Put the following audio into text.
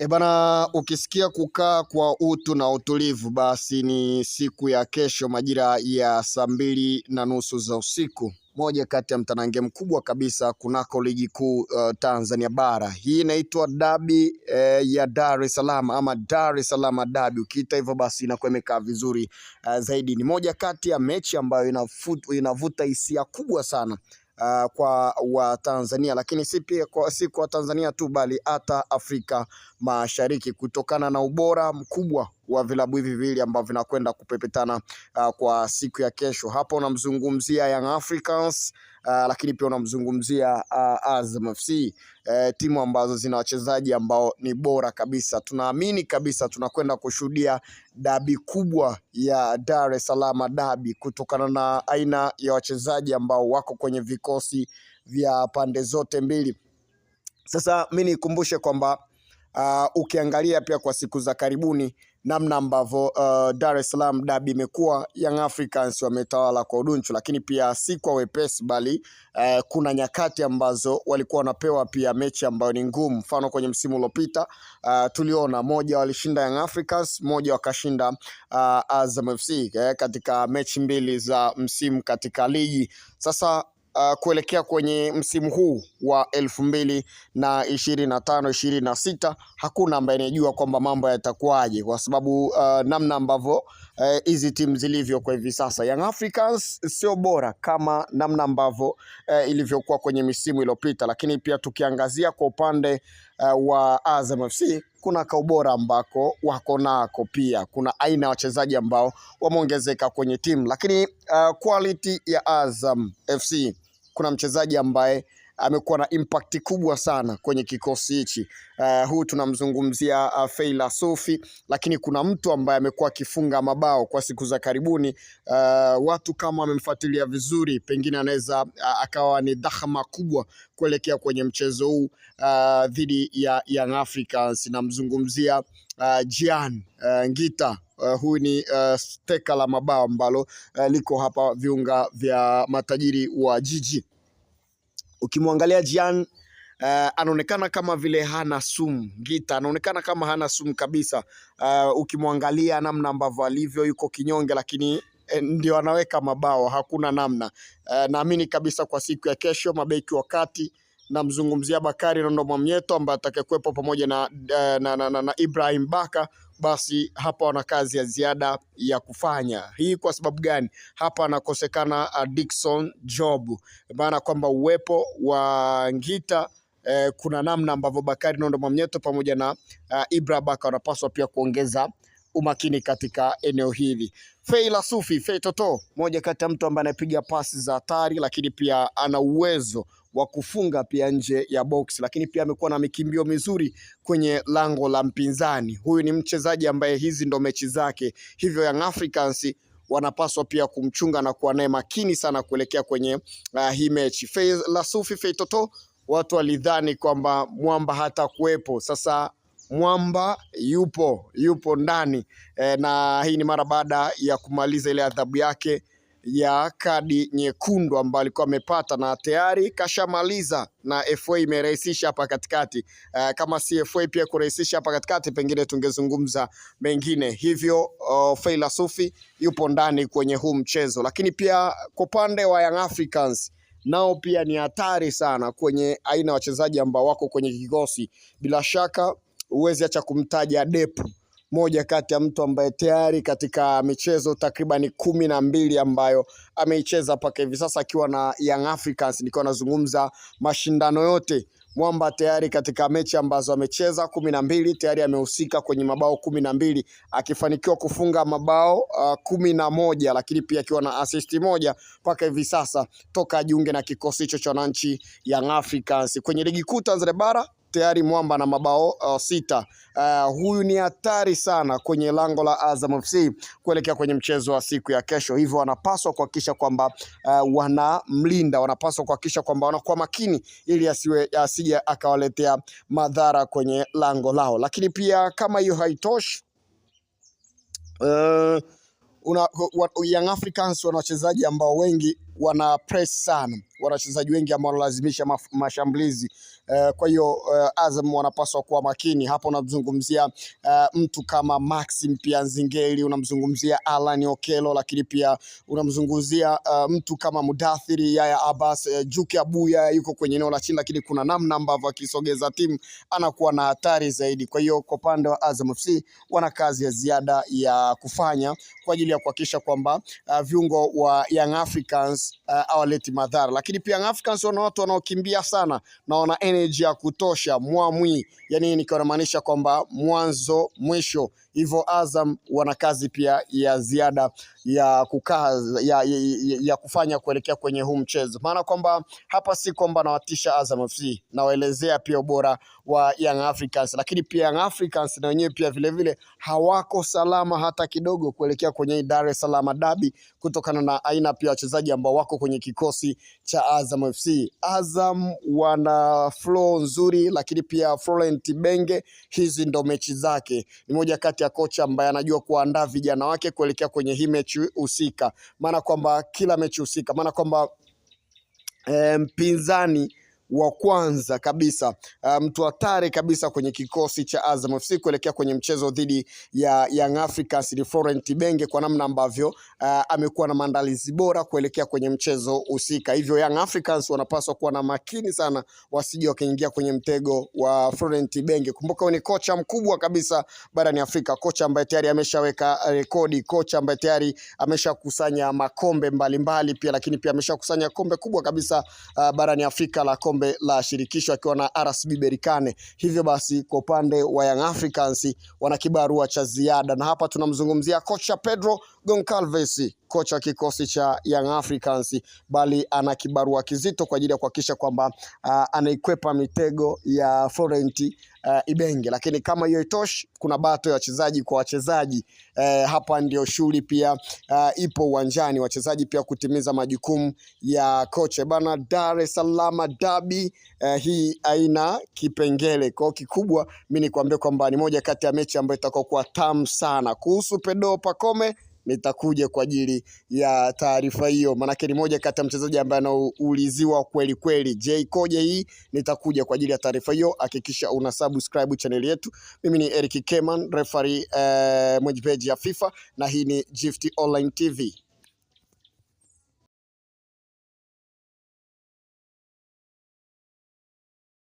Bana, ukisikia kukaa kwa utu na utulivu, basi ni siku ya kesho majira ya 2:30 za usiku, moja kati ya mtanange mkubwa kabisa kunako ligi kuu Tanzania bara. Hii inaitwa dabi ya Dar es Salaam ama Dar es Salaam dabi. Ukiita hivyo basi inakuwa imekaa vizuri zaidi. Ni moja kati ya mechi ambayo inavuta hisia kubwa sana kwa Watanzania, lakini si kwa Tanzania tu bali hata Afrika Mashariki, kutokana na ubora mkubwa wa vilabu hivi viwili ambavyo vinakwenda kupepetana kwa siku ya kesho. Hapo unamzungumzia Young Africans, lakini pia unamzungumzia Azam FC, timu ambazo zina wachezaji ambao ni bora kabisa. Tunaamini kabisa tunakwenda kushuhudia dabi kubwa ya Dar es Salaam dabi, kutokana na aina ya wachezaji ambao wako kwenye vikosi vya pande zote mbili. Sasa mimi nikumbushe kwamba ukiangalia pia kwa siku za karibuni namna ambavyo Dar es Salaam dabi imekuwa, Young Africans wametawala kwa udunchu, lakini pia si kwa wepesi bali kuna nyakati ambazo walikuwa wanapewa pia mechi ambayo ni ngumu. Mfano kwenye msimu uliopita tuliona moja walishinda Young Africans, moja wakashinda Azam FC katika mechi mbili za msimu katika ligi. Sasa kuelekea kwenye msimu huu wa 2025-26 hakuna ambaye anajua kwamba mambo yatakuwaje, kwa sababu namna ambavyo hizi timu zilivyo kwa hivi sasa. Young Africans sio bora kama namna ambavyo ilivyokuwa kwenye misimu iliyopita, lakini pia tukiangazia kwa upande wa Azam FC kuna kaubora ambako wako nako, pia kuna aina ya wachezaji ambao wameongezeka kwenye timu, lakini quality ya Azam FC, kuna mchezaji ambaye amekuwa na impact kubwa sana kwenye kikosi hichi. Huu tunamzungumzia Feila Sofi, lakini kuna mtu ambaye amekuwa akifunga mabao kwa siku za karibuni. Watu kama wamemfuatilia vizuri, pengine anaweza akawa ni dhahama kubwa kuelekea kwenye mchezo huu dhidi ya Young Africans. Namzungumzia Jean Ngita. Huyu ni steka la mabao ambalo liko hapa viunga vya matajiri wa jiji. Ukimwangalia Jean anaonekana kama vile hana sumu. Ngita anaonekana kama hana sumu kabisa. Ukimwangalia namna ambavyo alivyo, yuko kinyonge, lakini ndio anaweka mabao, hakuna namna. Naamini kabisa kwa siku ya kesho mabeki wakati namzungumzia Bakari Nondo Mwamnyeto ambaye atakayekuepo pamoja na Ibrahim Baka, basi hapa wana kazi ya ziada ya kufanya. Hii kwa sababu gani? Hapa anakosekana Dickson Job, maana kwamba uwepo wa Ngita kuna namna ambavyo Bakari Nondo Mwamnyeto pamoja na Ibra Baka wanapaswa pia kuongeza umakini katika eneo hili. Feila Sufi, Fei Toto, moja kati ya mtu ambaye anapiga pasi za hatari, lakini pia ana uwezo wa kufunga pia nje ya box, lakini pia amekuwa na mikimbio mizuri kwenye lango la mpinzani. Huyu ni mchezaji ambaye hizi ndo mechi zake, hivyo Young Africans wanapaswa pia kumchunga na kuwa naye makini sana kuelekea kwenye hii mechi. Feila Sufi, Fei Toto, watu walidhani kwamba mwamba hata kuwepo. Sasa mwamba yupo ndani na hii ni mara baada ya kumaliza ile adhabu yake ya kadi nyekundu ambayo alikuwa amepata, na tayari kashamaliza na FA imerahisisha hapa katikati. Kama si FA pia kurahisisha hapa katikati, pengine tungezungumza mengine. Hivyo Feila Sufi yupo ndani kwenye huu mchezo, lakini pia kwa upande wa Young Africans nao pia ni hatari sana kwenye aina ya wachezaji ambao wako kwenye kikosi. Bila shaka uwezi acha kumtaja Depu, moja kati ya mtu ambaye tayari katika michezo takriban 12 ambayo ameicheza mpaka hivi sasa akiwa na Young Africans, nikiwa nazungumza mashindano yote, mwamba tayari katika mechi ambazo amecheza 12 tayari amehusika kwenye mabao 12, akifanikiwa kufunga mabao 11, lakini pia akiwa na assist moja mpaka hivi sasa toka ajiunge na kikosi hicho cha wananchi Young Africans. Kwenye ligi kuu Tanzania bara tayari mwamba na mabao 6. Huyu ni hatari sana kwenye lango la Azam FC kuelekea kwenye mchezo wa siku ya kesho. Hivyo wanapaswa kuhakikisha kwamba wanamlinda, wanapaswa kuhakikisha kwamba wanakuwa makini ili asije akawaletea madhara kwenye lango lao. Lakini pia kama hiyo haitoshi, Young Africans wana wachezaji ambao wengi wana press sana. wana wachezaji wengi ambao wanalazimisha mashambulizi. Kwa hiyo Azam wanapaswa kuwa makini hapo. Unamzungumzia mtu kama Maxim pia Nzingeli, unamzungumzia Alan Okelo, lakini pia unamzungumzia mtu kama Mudathiri Yaya Abbas, Juke Abuya yuko kwenye eneo la chini, lakini kuna namna ambavyo akisogeza timu anakuwa na hatari zaidi. Kwa hiyo kwa upande wa Azam FC wana kazi ya ziada ya kufanya kwa ajili ya kuhakikisha kwamba viungo wa Young Africans hawaleti madhara, lakini pia Young Africans wana watu wanaokimbia sana na wana energy ya kutosha mwamwi, yani nikiwa namaanisha kwamba mwanzo mwisho. Hivyo Azam wana kazi pia ya ziada ya kukaa ya kufanya kuelekea kwenye huu mchezo, maana kwamba hapa si kwamba nawatisha Azam FC, nawaelezea pia ubora wa Young Africans, lakini pia Young Africans na wenyewe pia vile hawako salama hata kidogo kuelekea kwenye Dar es Salaam Derby, kutokana na aina pia wachezaji ambao wako kwenye kikosi cha Azam FC. Azam wana flow nzuri, lakini pia Florent Ibenge, hizi ndo mechi zake. Ni moja kati ya kocha ambaye anajua kuandaa vijana wake kuelekea kwenye hii mechi husika, maana kwamba kila mechi husika, maana kwamba mpinzani wa kwanza kabisa, mtu hatari kabisa kwenye kikosi cha Azam FC kuelekea kwenye mchezo dhidi ya Young Africans ni Florent Ibenge, kwa namna ambavyo amekuwa na maandalizi bora kuelekea kwenye mchezo husika. Hivyo Young Africans wanapaswa kuwa na makini sana, wasije wakaingia kwenye mtego wa Florent Ibenge. Kumbuka ni kocha mkubwa kabisa barani Afrika, kocha ambaye tayari ameshaweka rekodi, kocha ambaye tayari ameshakusanya makombe mbalimbali pia, lakini pia ameshakusanya kombe kubwa kabisa barani Afrika la kombe la shirikisho akiwa na RSB Berkane. Hivyo basi kwa upande wa Young Africans wana kibarua cha ziada, na hapa tunamzungumzia kocha Pedro Goncalves, kocha wa kikosi cha Young Africans, bali ana kibarua kizito kwa ajili ya kuhakikisha kwamba anaikwepa mitego ya Florent Ibenge. Lakini kama hiyo itoshi, kuna bato ya wachezaji kwa wachezaji. Hapa ndio shughuli pia ipo uwanjani, wachezaji pia kutimiza majukumu ya kocha bana. Dar es Salaam Derby hii aina kipengele, kwa kikubwa mimi nikwambia kwamba ni moja kati ya mechi ambayo itakuwa tamu sana. Kuhusu Pedro Pacome nitakuja kwa ajili ya taarifa hiyo, manake ni moja kati ya mchezaji ambaye anauliziwa kweli kweli. Je, ikoje hii? Nitakuja kwa ajili ya taarifa hiyo. Hakikisha una subscribe channel yetu. Mimi ni Eric Keman, referee mwenye page ya FIFA, na hii ni Gift Online TV.